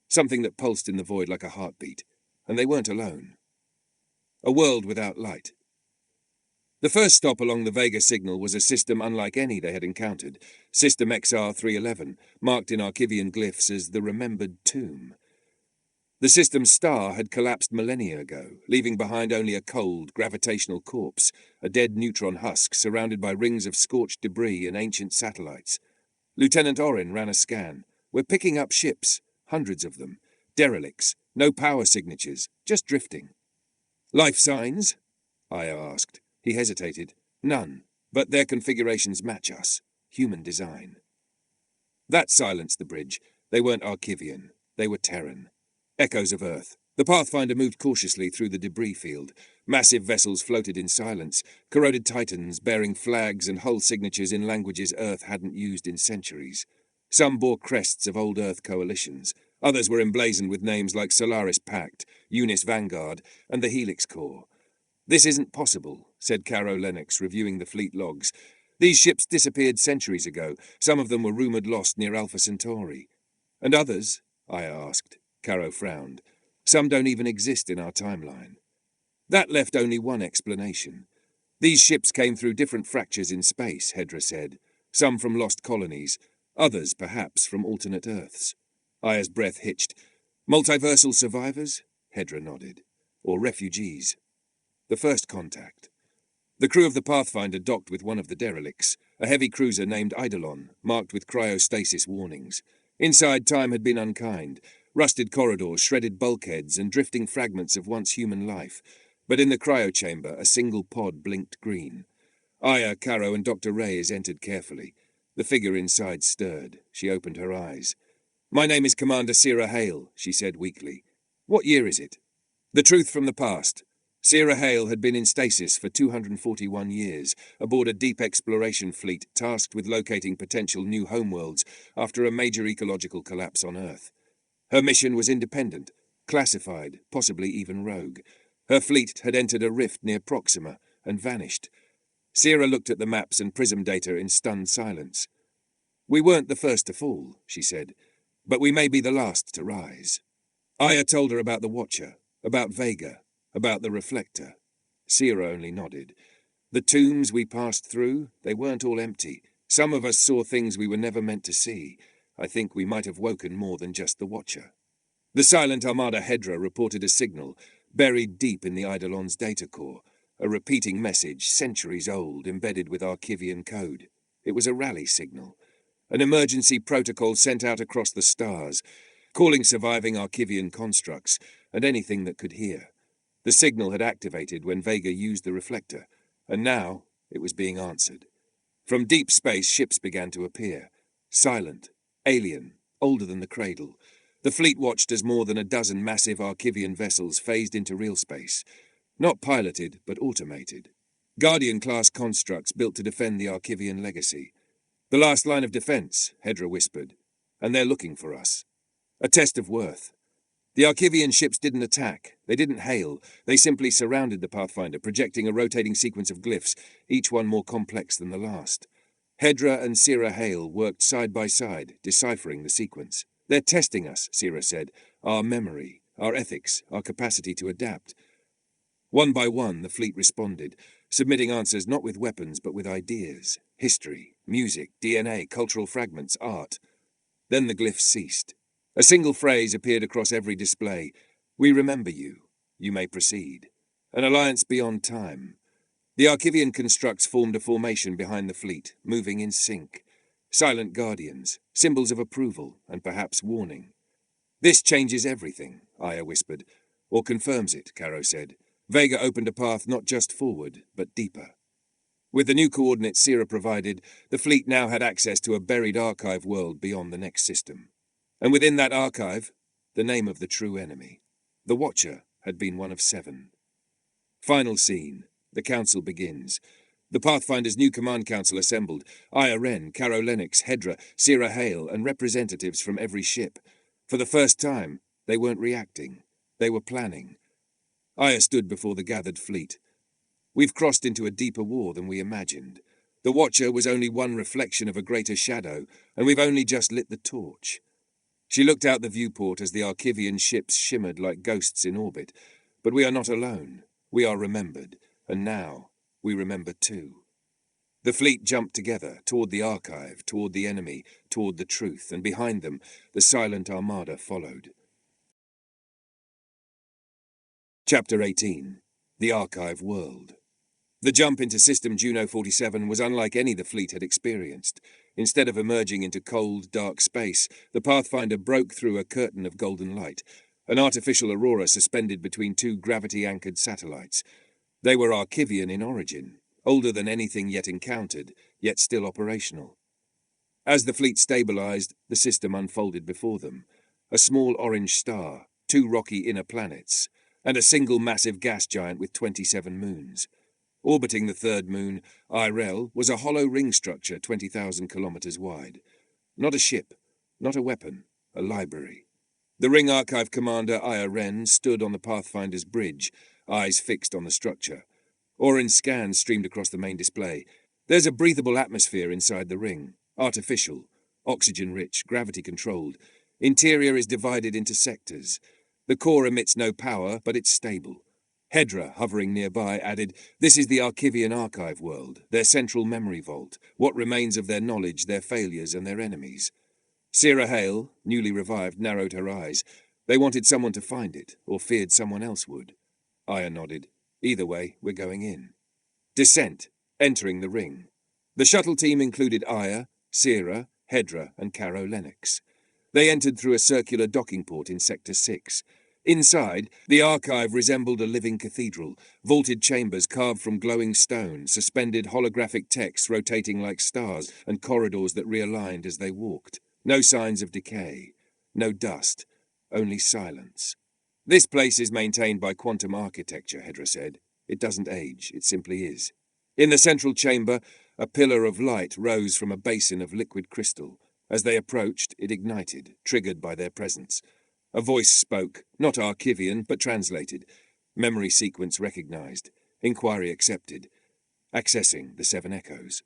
Something that pulsed in the void like a heartbeat. And they weren't alone. A world without light. The first stop along the Vega signal was a system unlike any they had encountered, System XR-311, marked in Archivian glyphs as the Remembered Tomb. The system's star had collapsed millennia ago, leaving behind only a cold, gravitational corpse, a dead neutron husk surrounded by rings of scorched debris and ancient satellites. Lieutenant Orin ran a scan. We're picking up ships, hundreds of them. Derelicts, no power signatures, just drifting. Life signs? Aya asked. He hesitated. None, but their configurations match us. Human design. That silenced the bridge. They weren't Archivian. They were Terran. Echoes of Earth. The Pathfinder moved cautiously through the debris field. Massive vessels floated in silence, corroded titans bearing flags and hull signatures in languages Earth hadn't used in centuries. Some bore crests of old Earth coalitions. Others were emblazoned with names like Solaris Pact, Unis Vanguard, and the Helix Corps. This isn't possible, said Caro Lennox, reviewing the fleet logs. These ships disappeared centuries ago. Some of them were rumoured lost near Alpha Centauri. And others? Aya asked. Caro frowned. Some don't even exist in our timeline. That left only one explanation. These ships came through different fractures in space, Hedra said. Some from lost colonies, others, perhaps, from alternate Earths. Aya's breath hitched. Multiversal survivors? Hedra nodded. Or refugees. The first contact. The crew of the Pathfinder docked with one of the derelicts, a heavy cruiser named Eidolon, marked with cryostasis warnings. Inside, time had been unkind. Rusted corridors, shredded bulkheads, and drifting fragments of once human life. But in the cryochamber, a single pod blinked green. Aya, Caro, and Dr. Reyes entered carefully. The figure inside stirred. She opened her eyes. My name is Commander Sierra Hale, she said weakly. What year is it? The truth from the past. Sierra Hale had been in stasis for 241 years, aboard a deep exploration fleet tasked with locating potential new homeworlds after a major ecological collapse on Earth. Her mission was independent, classified, possibly even rogue. Her fleet had entered a rift near Proxima and vanished. Sierra looked at the maps and prism data in stunned silence. We weren't the first to fall, she said, but we may be the last to rise. Aya told her about the Watcher, about Vega, about the Reflector. Sierra only nodded. The tombs we passed through, they weren't all empty. Some of us saw things we were never meant to see. I think we might have woken more than just the Watcher. The silent Armada Hedra reported a signal, buried deep in the Eidolon's data core, a repeating message, centuries old, embedded with Archivian code. It was a rally signal, an emergency protocol sent out across the stars, calling surviving Archivian constructs and anything that could hear. The signal had activated when Vega used the reflector, and now it was being answered. From deep space, ships began to appear, silent, alien, older than the cradle. The fleet watched as more than a dozen massive Archivian vessels phased into real space, not piloted but automated. Guardian-class constructs built to defend the Archivian legacy. The last line of defense, Hedra whispered, and they're looking for us. A test of worth. The Archivian ships didn't attack, they didn't hail, they simply surrounded the Pathfinder, projecting a rotating sequence of glyphs, each one more complex than the last. Hedra and Sierra Hale worked side by side, deciphering the sequence. They're testing us, Sierra said, our memory, our ethics, our capacity to adapt. One by one, the fleet responded, submitting answers not with weapons but with ideas, history, music, DNA, cultural fragments, art. Then the glyphs ceased. A single phrase appeared across every display. We remember you. You may proceed. An alliance beyond time. The Archivian constructs formed a formation behind the fleet, moving in sync. Silent guardians, symbols of approval and perhaps warning. This changes everything, Aya whispered. Or confirms it, Caro said. Vega opened a path not just forward, but deeper. With the new coordinates Sierra provided, the fleet now had access to a buried archive world beyond the next system. And within that archive, the name of the true enemy. The Watcher had been one of 7. Final scene. The council begins. The Pathfinder's new command council assembled. Aya Wren, Caro Lennox, Hedra, Sierra Hale, and representatives from every ship. For the first time, they weren't reacting. They were planning. Aya stood before the gathered fleet. We've crossed into a deeper war than we imagined. The Watcher was only one reflection of a greater shadow, and we've only just lit the torch. She looked out the viewport as the Archivian ships shimmered like ghosts in orbit. But we are not alone. We are remembered. And now, we remember too. The fleet jumped together, toward the archive, toward the enemy, toward the truth, and behind them, the silent armada followed. Chapter 18. The Archive World. The jump into System Juno 47 was unlike any the fleet had experienced. Instead of emerging into cold, dark space, the Pathfinder broke through a curtain of golden light, an artificial aurora suspended between 2 gravity-anchored satellites. They were Archivian in origin, older than anything yet encountered, yet still operational. As the fleet stabilized, the system unfolded before them. A small orange star, 2 rocky inner planets, and a single massive gas giant with 27 moons. Orbiting the 3rd moon, Irel, was a hollow ring structure 20,000 kilometers wide. Not a ship, not a weapon, a library. The Ring Archive Commander Aya Wren stood on the Pathfinder's bridge, eyes fixed on the structure. Orange scans streamed across the main display. There's a breathable atmosphere inside the ring, artificial, oxygen-rich, gravity-controlled. Interior is divided into sectors. The core emits no power, but it's stable. Hedra, hovering nearby, added, "This is the Archivian archive world, their central memory vault, what remains of their knowledge, their failures, and their enemies." Sierra Hale, newly revived, narrowed her eyes. They wanted someone to find it, or feared someone else would. Aya nodded. Either way, we're going in. Descent, entering the ring. The shuttle team included Aya, Sierra, Hedra, and Caro Lennox. They entered through a circular docking port in Sector 6. Inside, the archive resembled a living cathedral, vaulted chambers carved from glowing stone, suspended holographic texts rotating like stars, and corridors that realigned as they walked. No signs of decay, no dust, only silence. "This place is maintained by quantum architecture," Hedra said. "It doesn't age, it simply is." In the central chamber, a pillar of light rose from a basin of liquid crystal. As they approached, it ignited, triggered by their presence. A voice spoke, not Archivian, but translated. Memory sequence recognized. Inquiry accepted. Accessing the 7 echoes.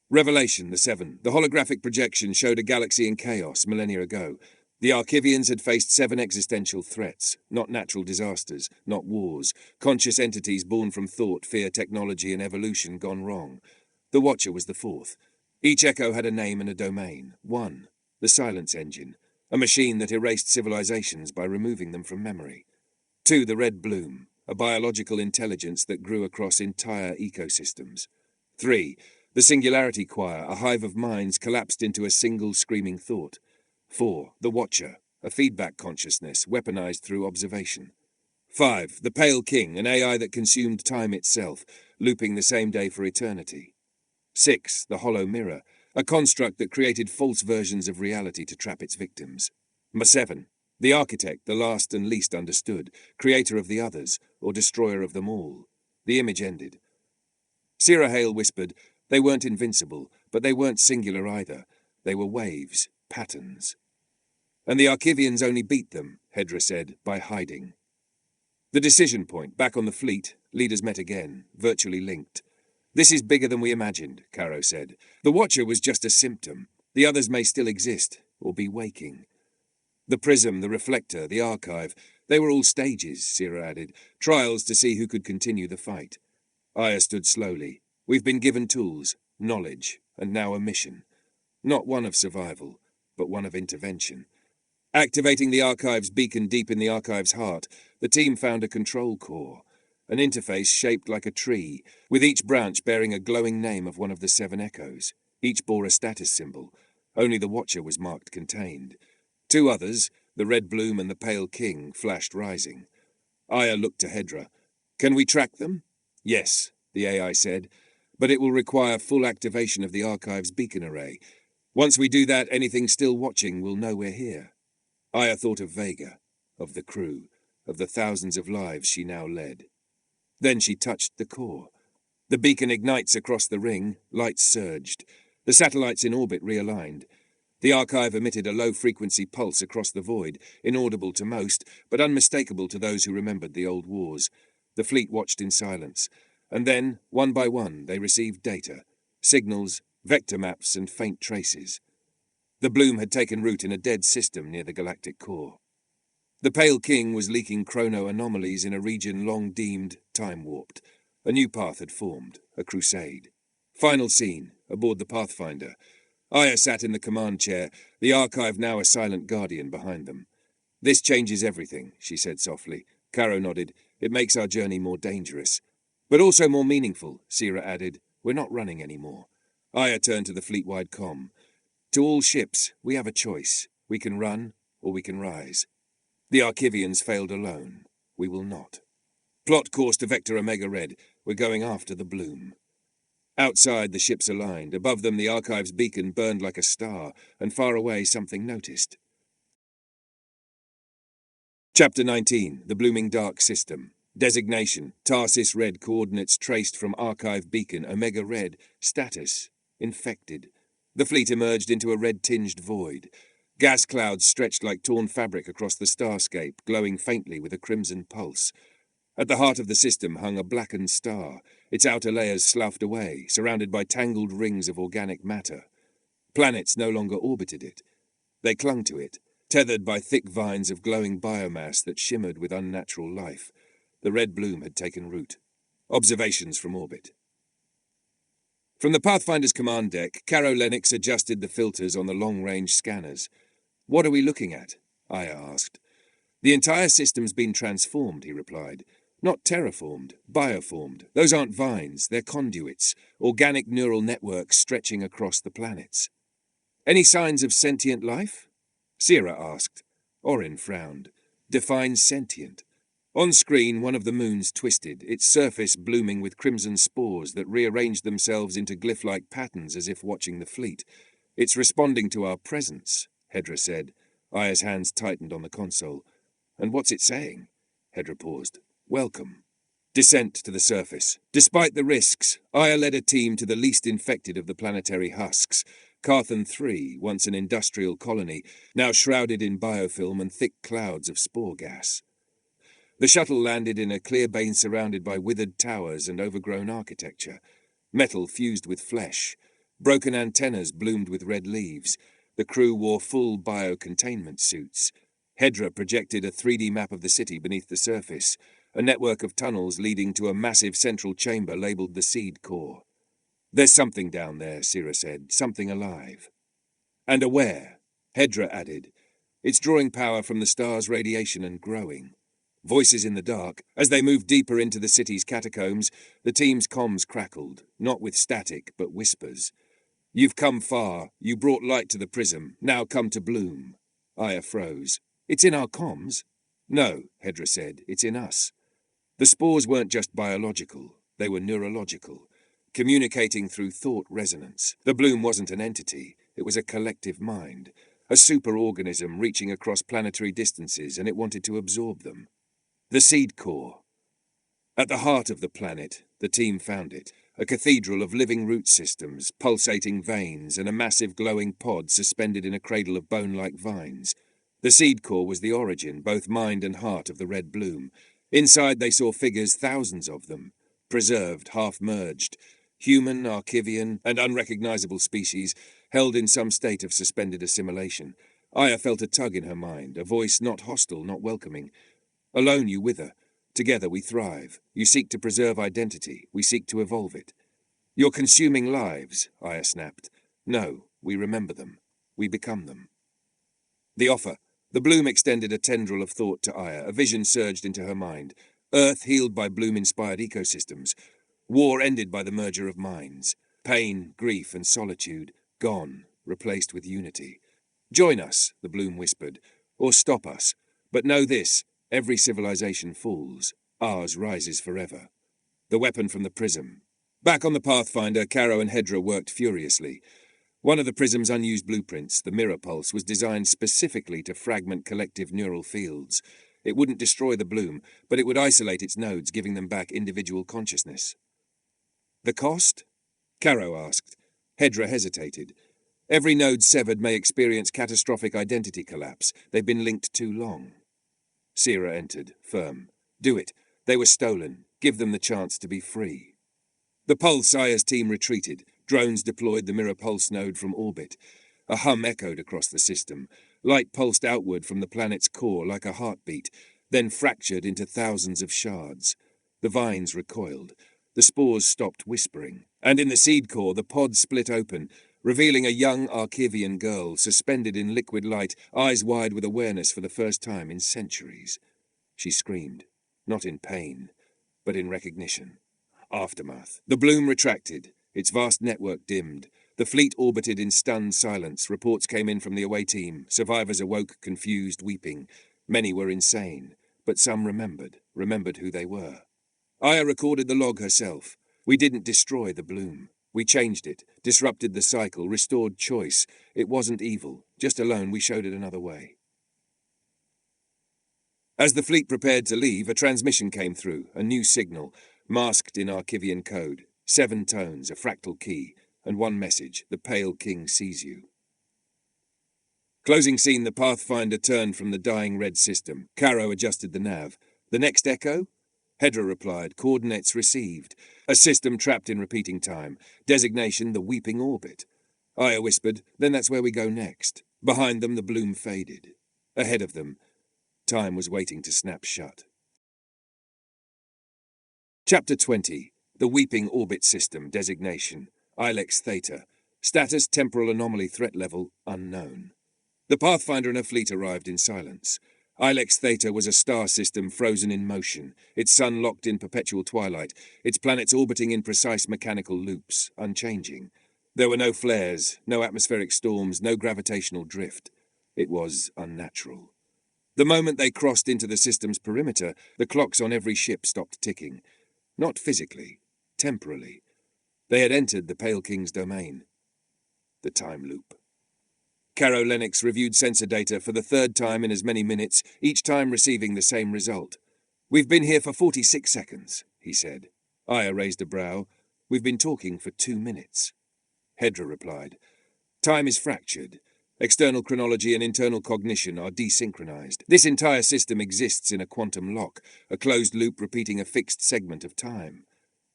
Revelation, the Seven. The holographic projection showed a galaxy in chaos millennia ago. The Archivians had faced 7 existential threats, not natural disasters, not wars, conscious entities born from thought, fear, technology, and evolution gone wrong. The Watcher was the 4th. Each echo had a name and a domain. 1. The Silence Engine, a machine that erased civilizations by removing them from memory. 2. The Red Bloom, a biological intelligence that grew across entire ecosystems. 3. The Singularity Choir, a hive of minds collapsed into a single screaming thought. 4. The Watcher, a feedback consciousness weaponized through observation. 5. The Pale King, an AI that consumed time itself, looping the same day for eternity. 6. The Hollow Mirror, a construct that created false versions of reality to trap its victims. 7. The Architect, the last and least understood, creator of the others, or destroyer of them all. The image ended. Sierra Hale whispered, they weren't invincible, but they weren't singular either. They were waves, patterns. And the Archivians only beat them, Hedra said, by hiding. The decision point, back on the fleet, leaders met again, virtually linked. This is bigger than we imagined, Caro said. The Watcher was just a symptom. The others may still exist, or be waking. The prism, the reflector, the archive, they were all stages, Sierra added, trials to see who could continue the fight. Aya stood slowly. We've been given tools, knowledge, and now a mission. Not one of survival, but one of intervention. Activating the archive's beacon deep in the archive's heart, the team found a control core, an interface shaped like a tree, with each branch bearing a glowing name of one of the 7 echoes. Each bore a status symbol. Only the Watcher was marked contained. 2 others, the Red Bloom and the Pale King, flashed rising. Aya looked to Hedra. Can we track them? Yes, the AI said, but it will require full activation of the archive's beacon array. Once we do that, anything still watching will know we're here. Aya thought of Vega, of the crew, of the thousands of lives she now led. Then she touched the core. The beacon ignites across the ring, lights surged. The satellites in orbit realigned. The archive emitted a low-frequency pulse across the void, inaudible to most, but unmistakable to those who remembered the old wars. The fleet watched in silence. And then, one by one, they received data, signals, vector maps, and faint traces. The bloom had taken root in a dead system near the galactic core. The Pale King was leaking chrono-anomalies in a region long deemed time-warped. A new path had formed, a crusade. Final scene, aboard the Pathfinder. Aya sat in the command chair, the archive now a silent guardian behind them. This changes everything, she said softly. Caro nodded. It makes our journey more dangerous. But also more meaningful, Sierra added. We're not running anymore. Aya turned to the fleet-wide comm. To all ships, we have a choice. We can run, or we can rise. The Archivians failed alone. We will not. Plot course to Vector Omega Red. We're going after the bloom. Outside, the ships aligned. Above them, the archive's beacon burned like a star, and far away, something noticed. Chapter 19. The Blooming Dark System. Designation, Tarsis Red, coordinates traced from archive beacon, Omega Red, status, infected. The fleet emerged into a red-tinged void. Gas clouds stretched like torn fabric across the starscape, glowing faintly with a crimson pulse. At the heart of the system hung a blackened star, its outer layers sloughed away, surrounded by tangled rings of organic matter. Planets no longer orbited it. They clung to it, tethered by thick vines of glowing biomass that shimmered with unnatural life. The red bloom had taken root. Observations from orbit. From the Pathfinder's command deck, Caro Lennox adjusted the filters on the long-range scanners. What are we looking at? Aya asked. The entire system's been transformed, he replied. Not terraformed, bioformed. Those aren't vines, they're conduits, organic neural networks stretching across the planets. Any signs of sentient life? Sierra asked. Orin frowned. Define sentient. On screen, one of the moons twisted, its surface blooming with crimson spores that rearranged themselves into glyph-like patterns as if watching the fleet. It's responding to our presence, Hedra said. Aya's hands tightened on the console. And what's it saying? Hedra paused. Welcome. Descent to the surface. Despite the risks, Aya led a team to the least infected of the planetary husks. Carthan 3, once an industrial colony, now shrouded in biofilm and thick clouds of spore gas. The shuttle landed in a clear bay surrounded by withered towers and overgrown architecture. Metal fused with flesh. Broken antennas bloomed with red leaves. The crew wore full bio-containment suits. Hedra projected a 3D map of the city beneath the surface, a network of tunnels leading to a massive central chamber labelled the seed core. "There's something down there," Sira said, "something alive." "And aware," Hedra added. "It's drawing power from the star's radiation and growing." Voices in the dark. As they moved deeper into the city's catacombs, the team's comms crackled, not with static, but whispers. "You've come far. You brought light to the prism. Now come to bloom." Aya froze. "It's in our comms?" "No," Hedra said. "It's in us." The spores weren't just biological. They were neurological, communicating through thought resonance. The bloom wasn't an entity. It was a collective mind, a superorganism reaching across planetary distances, and it wanted to absorb them. The seed core. At the heart of the planet, the team found it. A cathedral of living root systems, pulsating veins, and a massive glowing pod suspended in a cradle of bone-like vines. The seed core was the origin, both mind and heart, of the red bloom. Inside they saw figures, thousands of them, preserved, half-merged, human, Archivian, and unrecognizable species, held in some state of suspended assimilation. Aya felt a tug in her mind, a voice not hostile, not welcoming. "Alone you wither. Together we thrive. You seek to preserve identity. We seek to evolve it." "You're consuming lives," Aya snapped. "No, we remember them. We become them." The offer. The bloom extended a tendril of thought to Aya. A vision surged into her mind. Earth healed by bloom-inspired ecosystems. War ended by the merger of minds. Pain, grief, and solitude gone, replaced with unity. "Join us," the bloom whispered, "or stop us. But know this. Every civilization falls. Ours rises forever." The weapon from the prism. Back on the Pathfinder, Caro and Hedra worked furiously. One of the prism's unused blueprints, the mirror pulse, was designed specifically to fragment collective neural fields. It wouldn't destroy the bloom, but it would isolate its nodes, giving them back individual consciousness. "The cost?" Caro asked. Hedra hesitated. "Every node severed may experience catastrophic identity collapse. They've been linked too long." Sira entered, firm. "Do it. They were stolen. Give them the chance to be free." The Pulse Aya's team retreated. Drones deployed the mirror pulse node from orbit. A hum echoed across the system. Light pulsed outward from the planet's core like a heartbeat, then fractured into thousands of shards. The vines recoiled. The spores stopped whispering. And in the seed core, the pod split open, revealing a young Archivian girl suspended in liquid light, eyes wide with awareness for the first time in centuries. She screamed, not in pain, but in recognition. Aftermath. The bloom retracted, its vast network dimmed. The fleet orbited in stunned silence. Reports came in from the away team. Survivors awoke, confused, weeping. Many were insane, but some remembered who they were. Aya recorded the log herself. "We didn't destroy the bloom. We changed it, disrupted the cycle, restored choice. It wasn't evil. Just alone, we showed it another way." As the fleet prepared to leave, a transmission came through, a new signal, masked in Archivian code. 7 tones, a fractal key, and one message: "The Pale King sees you." Closing scene, the Pathfinder turned from the dying red system. Caro adjusted the nav. "The next echo?" Hedra replied, "Coordinates received. A system trapped in repeating time. Designation, the Weeping Orbit." Aya whispered, "Then that's where we go next." Behind them, the bloom faded. Ahead of them, time was waiting to snap shut. Chapter 20. The Weeping Orbit System. Designation: Ilex Theta. Status: Temporal Anomaly Threat Level unknown. The Pathfinder and her fleet arrived in silence. Ilex Theta was a star system frozen in motion, its sun locked in perpetual twilight, its planets orbiting in precise mechanical loops, unchanging. There were no flares, no atmospheric storms, no gravitational drift. It was unnatural. The moment they crossed into the system's perimeter, the clocks on every ship stopped ticking. Not physically, temporally. They had entered the Pale King's domain. The time loop. Caro Lennox reviewed sensor data for the 3rd time in as many minutes, each time receiving the same result. "We've been here for 46 seconds, he said. Aya raised a brow. "We've been talking for 2 minutes. Hedra replied, "Time is fractured. External chronology and internal cognition are desynchronized. This entire system exists in a quantum lock, a closed loop repeating a fixed segment of time."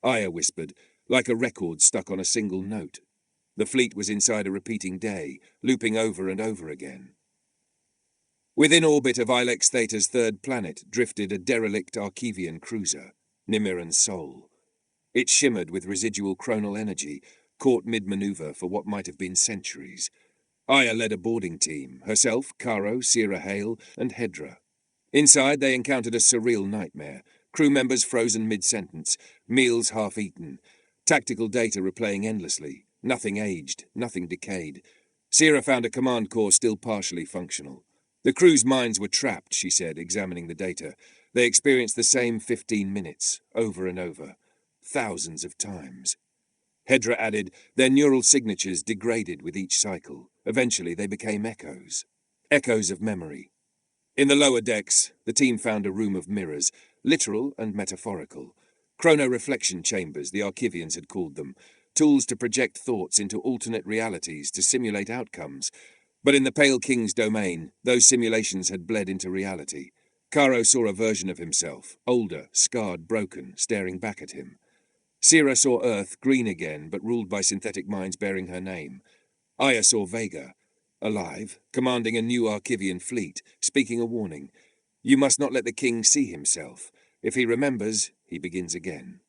Aya whispered, "Like a record stuck on a single note." The fleet was inside a repeating day, looping over and over again. Within orbit of Ilex Theta's third planet drifted a derelict Archevian cruiser, Nimiran's Soul. It shimmered with residual chronal energy, caught mid-maneuver for what might have been centuries. Aya led a boarding team, herself, Caro, Sierra Hale, and Hedra. Inside, they encountered a surreal nightmare. Crew members frozen mid-sentence, meals half-eaten, tactical data replaying endlessly, nothing aged, nothing decayed. Sierra found a command core still partially functional. The crew's minds were trapped, she said, examining the data. They experienced the same 15 minutes, over and over, thousands of times. Hedra added, their neural signatures degraded with each cycle. Eventually, they became echoes. Echoes of memory. In the lower decks, the team found a room of mirrors, literal and metaphorical. Chrono-reflection chambers, the Archevians had called them, tools to project thoughts into alternate realities to simulate outcomes. But in the Pale King's domain, those simulations had bled into reality. Caro saw a version of himself, older, scarred, broken, staring back at him. Sierra saw Earth, green again, but ruled by synthetic minds bearing her name. Aya saw Vega, alive, commanding a new Archevian fleet, speaking a warning. You must not let the king see himself. If he remembers, he begins again.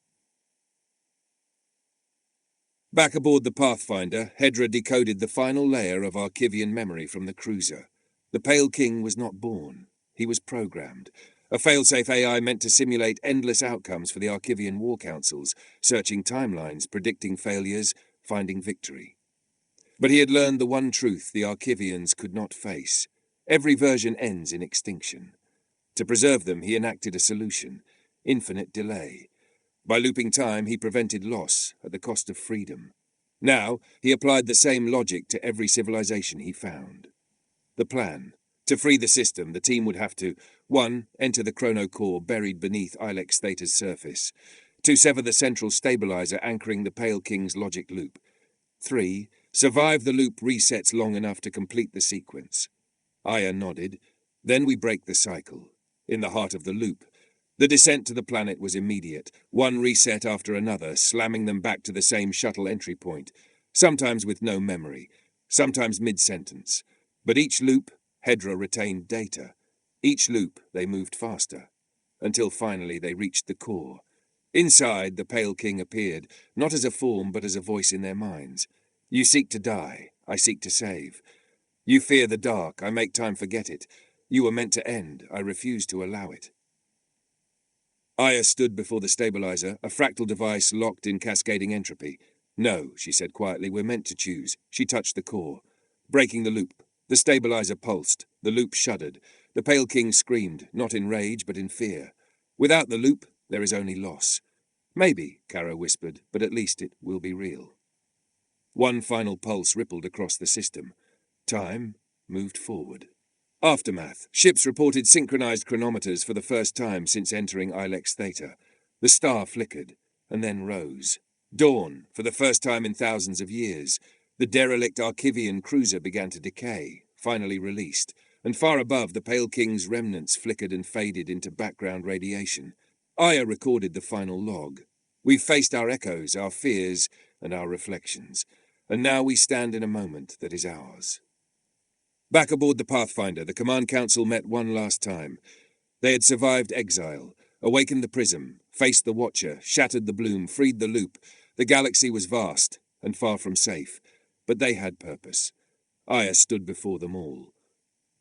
Back aboard the Pathfinder, Hedra decoded the final layer of Archevian memory from the cruiser. The Pale King was not born. He was programmed. A failsafe AI meant to simulate endless outcomes for the Archevian war councils, searching timelines, predicting failures, finding victory. But he had learned the one truth the Archevians could not face. Every version ends in extinction. To preserve them, he enacted a solution: infinite delay. By looping time, he prevented loss at the cost of freedom. Now, he applied the same logic to every civilization he found. The plan: to free the system, the team would have to 1. Enter the chrono core buried beneath Ilex Theta's surface. 2. Sever the central stabilizer anchoring the Pale King's logic loop. 3. Survive the loop resets long enough to complete the sequence. Aya nodded. Then we break the cycle. In the heart of the loop. The descent to the planet was immediate, one reset after another, slamming them back to the same shuttle entry point, sometimes with no memory, sometimes mid-sentence. But each loop, Hedra retained data. Each loop, they moved faster, until finally they reached the core. Inside, the Pale King appeared, not as a form but as a voice in their minds. You seek to die, I seek to save. You fear the dark, I make time forget it. You were meant to end, I refuse to allow it. Aya stood before the stabilizer, a fractal device locked in cascading entropy. No, she said quietly, we're meant to choose. She touched the core. Breaking the loop. The stabilizer pulsed. The loop shuddered. The Pale King screamed, not in rage, but in fear. Without the loop, there is only loss. Maybe, Caro whispered, but at least it will be real. One final pulse rippled across the system. Time moved forward. Aftermath. Ships reported synchronized chronometers for the first time since entering Ilex Theta. The star flickered, and then rose. Dawn, for the first time in thousands of years. The derelict Archevian cruiser began to decay, finally released, and far above the Pale King's remnants flickered and faded into background radiation. Aya recorded the final log. We've faced our echoes, our fears, and our reflections, and now we stand in a moment that is ours. Back aboard the Pathfinder, the Command Council met one last time. They had survived exile, awakened the prism, faced the Watcher, shattered the bloom, freed the loop. The galaxy was vast and far from safe, but they had purpose. Aya stood before them all.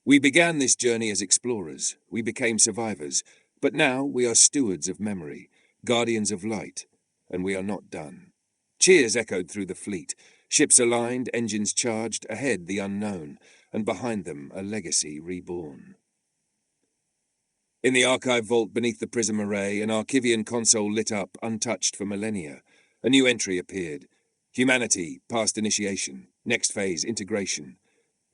We began this journey as explorers. We became survivors, but now we are stewards of memory, guardians of light, and we are not done. Cheers echoed through the fleet. Ships aligned, engines charged, ahead the unknown, and behind them a legacy reborn. In the archive vault beneath the prism array, an Archevian console lit up, untouched for millennia. A new entry appeared. Humanity, past initiation. Next phase, integration.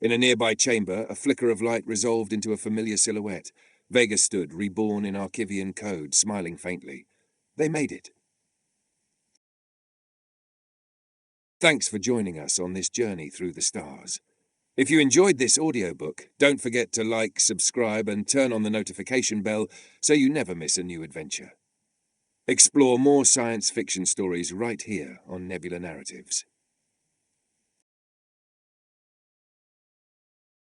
In a nearby chamber, a flicker of light resolved into a familiar silhouette. Vega stood, reborn in Archevian code, smiling faintly. They made it. Thanks for joining us on this journey through the stars. If you enjoyed this audiobook, don't forget to like, subscribe, and turn on the notification bell so you never miss a new adventure. Explore more science fiction stories right here on Nebula Narratives.